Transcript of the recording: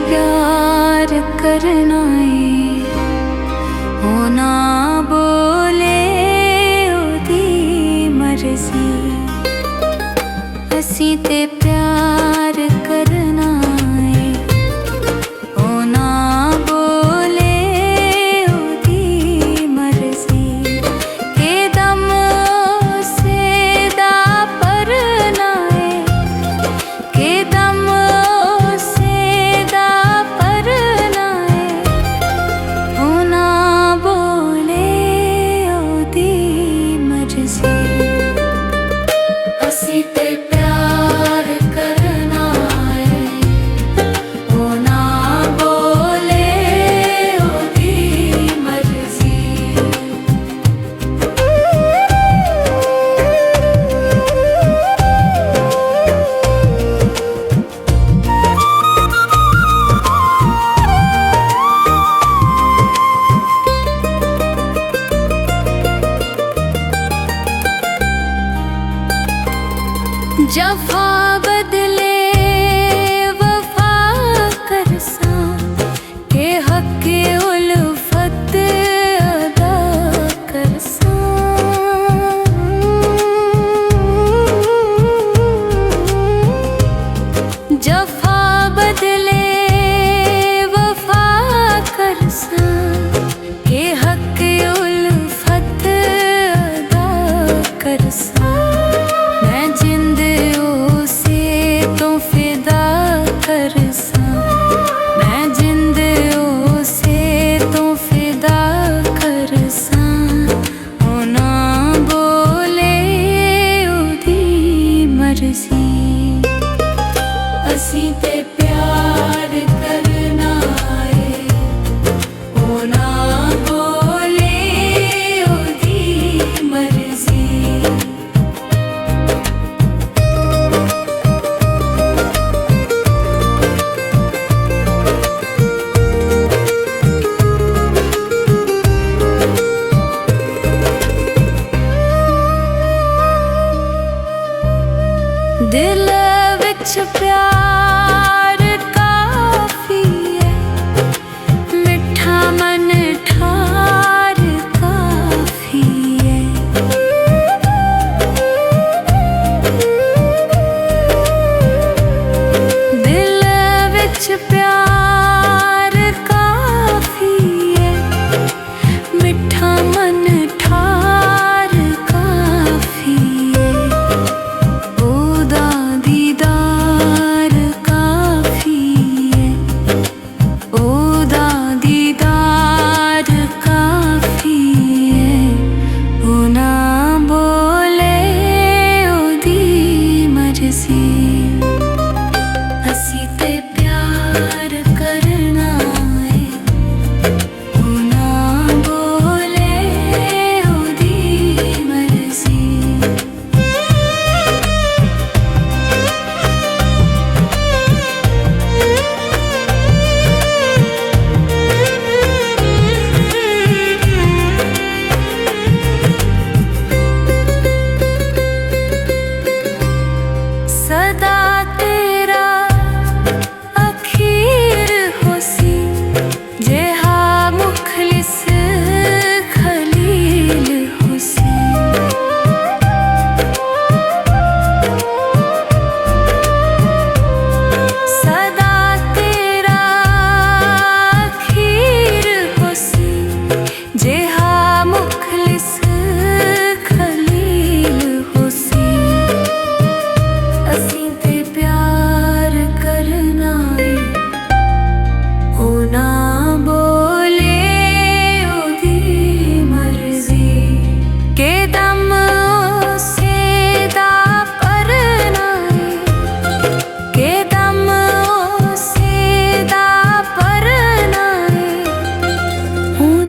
प्यार करना है, ओ ना बोले ओदी मर्जी। असी ते प्यार करना है, ओ ना बोले ओदी मर्जी। के दम से दा परना है, के दम असी ते प्यार करना है, ओ ना बोले ओदी मर्जी। जफा बदले वफा करसा, के हक उल्फत अदा करसा। जफा बदले वफा करसा, के हक उल्फत अदा करसा। मैं जिंद उसे तो फिदा करसा, मैं जिंद उसे तो फिदा करसा। ओ ना बोले ओदी मर्जी। असी ते प्यार करना है, ओ ना बोले ओदी मर्जी। दिल विच प्यार